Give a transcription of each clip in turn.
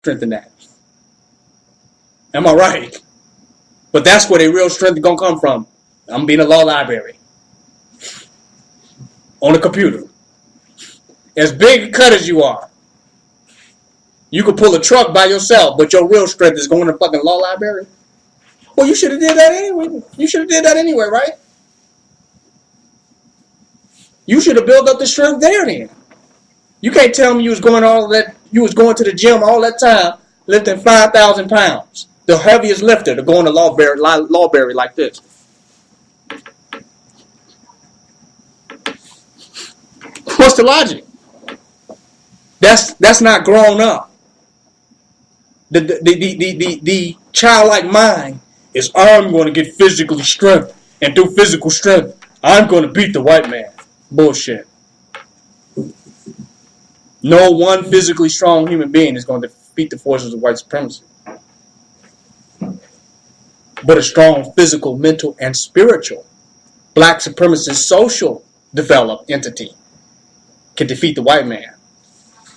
strength in that. Am I right? But that's where the real strength is going to come from. I'm being a law library. On a computer. As big a cut as you are. You could pull a truck by yourself, but your real strength is going to fucking law library. Well, you should have did that anyway. You should have did that anyway, right? You should have built up the strength there then. You can't tell me you was going to the gym all that time, lifting 5,000 pounds. The heaviest lifter to go in the lawberry like this. What's the logic? That's not grown up. The childlike mind is, I'm going to get physical strength, and through physical strength, I'm going to beat the white man. Bullshit. No one physically strong human being is going to defeat the forces of white supremacy. But a strong physical, mental, and spiritual black supremacist social developed entity can defeat the white man.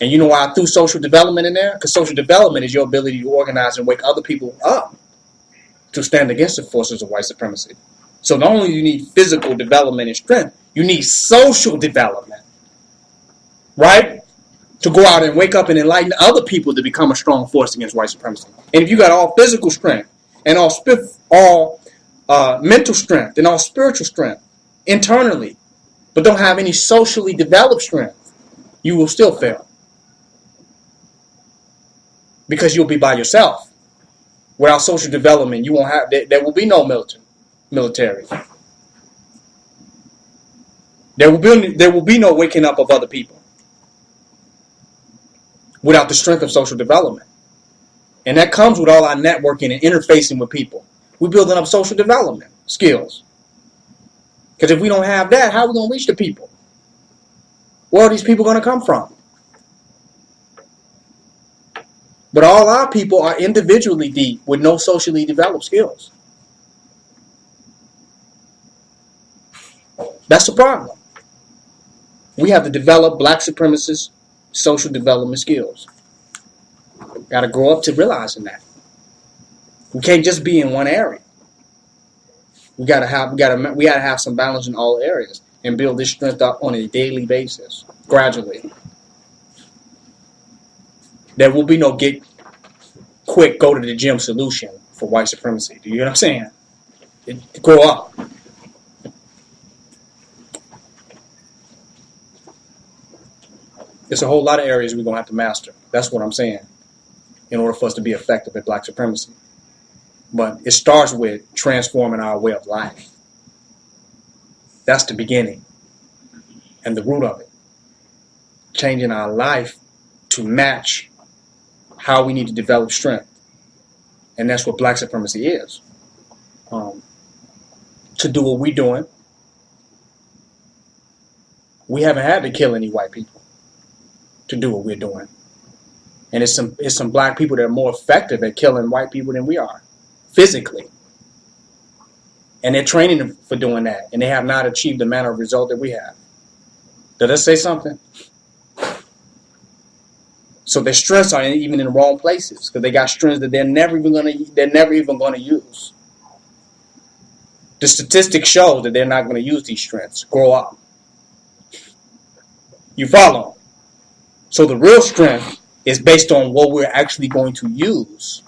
And you know why I threw social development in there? Because social development is your ability to organize and wake other people up to stand against the forces of white supremacy. So not only do you need physical development and strength, you need social development. Right? To go out and wake up and enlighten other people to become a strong force against white supremacy. And if you got all physical strength and all mental strength and all spiritual strength internally, but don't have any socially developed strength, you will still fail. Because you'll be by yourself. Without social development, you won't have. There will be no military. There will be no waking up of other people. Without the strength of social development. And that comes with all our networking and interfacing with people. We're building up social development skills. Because if we don't have that, how are we going to reach the people? Where are these people going to come from? But all our people are individually deep with no socially developed skills. That's the problem. We have to develop black supremacist social development skills. Got to grow up to realizing that. We can't just be in one area. We gotta have some balance in all areas and build this strength up on a daily basis, gradually. There will be no get quick, go to the gym solution for white supremacy. Do you know what I'm saying? Grow up. There's a whole lot of areas we're going to have to master. That's what I'm saying. In order for us to be effective at black supremacy. But it starts with transforming our way of life. That's the beginning. And the root of it. Changing our life to match how we need to develop strength. And that's what black supremacy is. To do what we're doing, we haven't had to kill any white people to do what we're doing. And it's some black people that are more effective at killing white people than we are, physically. And they're training them for doing that. And they have not achieved the manner of result that we have. Did I say something? So their strengths are even in the wrong places because they got strengths that they're never even going to use. The statistics show that they're not going to use these strengths. Grow up. You follow? So the real strength is based on what we're actually going to use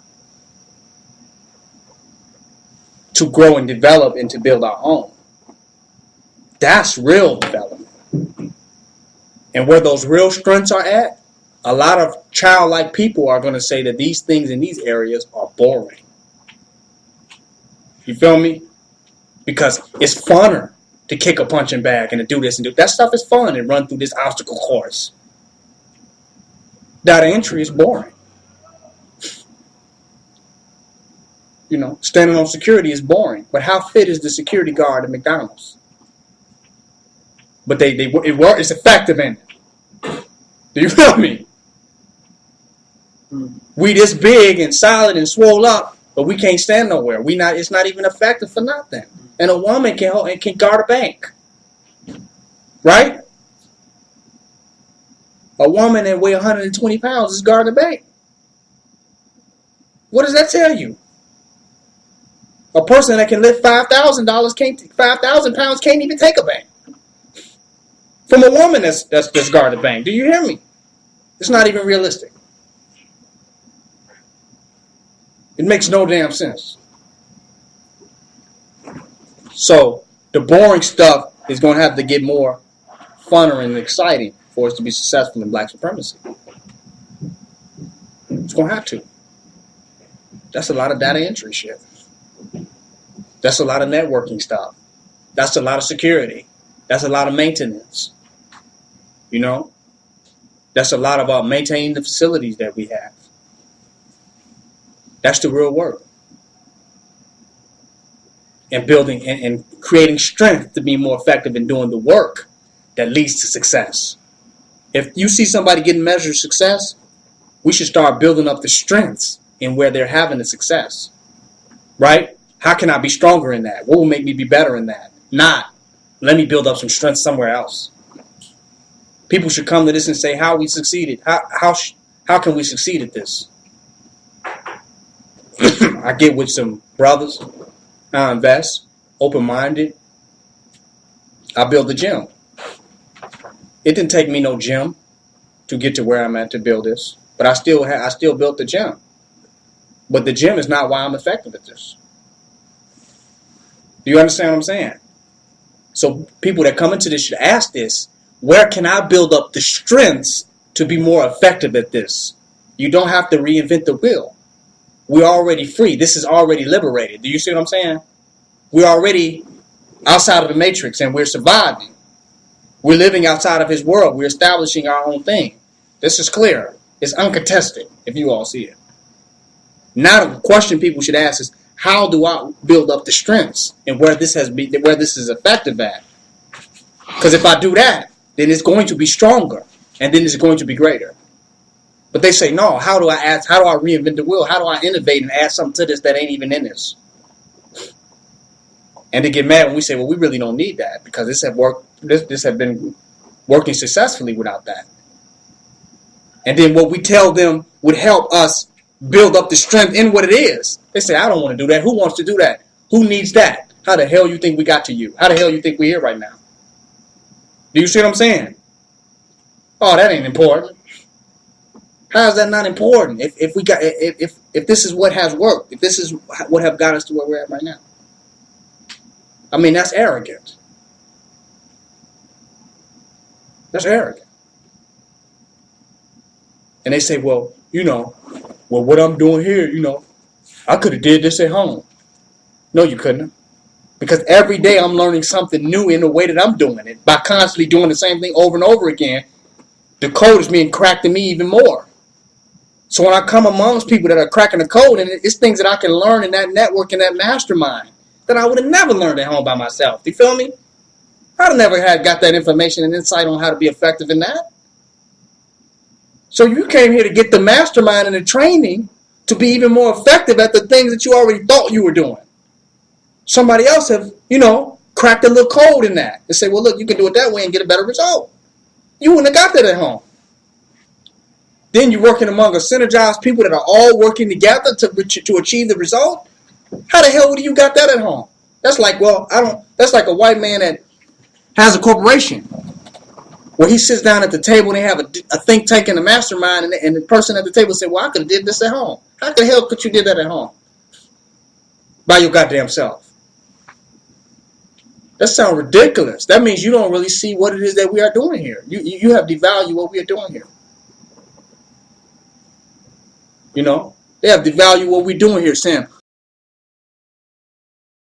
to grow and develop and to build our own. That's real development. And where those real strengths are at, a lot of childlike people are going to say that these things in these areas are boring. You feel me? Because it's funner to kick a punching bag and to do this and do that. Stuff is fun and run through this obstacle course. Data entry is boring. You know, standing on security is boring. But how fit is the security guard at McDonald's? But it's effective in it. Do you feel me? We this big and solid and swole up, but we can't stand nowhere. It's not even effective for nothing. And a woman can guard a bank. Right? A woman that weighs 120 pounds is guarding a bank. What does that tell you? A person that can lift $5,000 can't, 5,000 pounds can't even take a bank. From a woman that's guarded a bank. Do you hear me? It's not even realistic. It makes no damn sense. So the boring stuff is going to have to get more funner and exciting for us to be successful in black supremacy. It's going to have to. That's a lot of data entry shit. That's a lot of networking stuff. That's a lot of security. That's a lot of maintenance. You know? That's a lot about maintaining the facilities that we have. That's the real work. And building and creating strength to be more effective in doing the work that leads to success. If you see somebody getting measured success, we should start building up the strengths in where they're having the success. Right? How can I be stronger in that? What will make me be better in that? Not, let me build up some strength somewhere else. People should come to this and say, how we succeeded. How can we succeed at this? I get with some brothers. I invest, open-minded. I build the gym. It didn't take me no gym to get to where I'm at to build this, but I still built the gym. But the gym is not why I'm effective at this. Do you understand what I'm saying? So people that come into this should ask this: where can I build up the strengths to be more effective at this? You don't have to reinvent the wheel. We're already free. This is already liberated. Do you see what I'm saying? We're already outside of the matrix and we're surviving. We're living outside of his world. We're establishing our own thing. This is clear. It's uncontested if you all see it. Now the question people should ask is, how do I build up the strengths and where this is effective at? Because if I do that, then it's going to be stronger and then it's going to be greater. But they say, no, how do I reinvent the wheel? How do I innovate and add something to this that ain't even in this? And they get mad when we say, well, we really don't need that because this had been working successfully without that. And then what we tell them would help us build up the strength in what it is. They say, I don't want to do that. Who wants to do that? Who needs that? How the hell you think we got to you? How the hell you think we're here right now? Do you see what I'm saying? Oh, that ain't important. How is that not important? If this is what has worked, if this is what have got us to where we're at right now. I mean, that's arrogant. That's arrogant. And they say, well, what I'm doing here, I could have did this at home. No, you couldn't have. Because every day I'm learning something new in the way that I'm doing it. By constantly doing the same thing over and over again, the code is being cracked in me even more. So when I come amongst people that are cracking the code, and it's things that I can learn in that network, in that mastermind, that I would have never learned at home by myself. Do you feel me? I'd have never got that information and insight on how to be effective in that. So you came here to get the mastermind and the training to be even more effective at the things that you already thought you were doing. Somebody else have, cracked a little code in that and say, well, look, you can do it that way and get a better result. You wouldn't have got that at home. Then you're working among a synergized people that are all working together to achieve the result. How the hell would you got that at home? That's like, that's like a white man that has a corporation where he sits down at the table and they have a think tank and a mastermind, and the person at the table say, well, I could have did this at home. How the hell could you did that at home? By your goddamn self. That sounds ridiculous. That means you don't really see what it is that we are doing here. You have devalued what we are doing here. They have devalued what we're doing here, saying,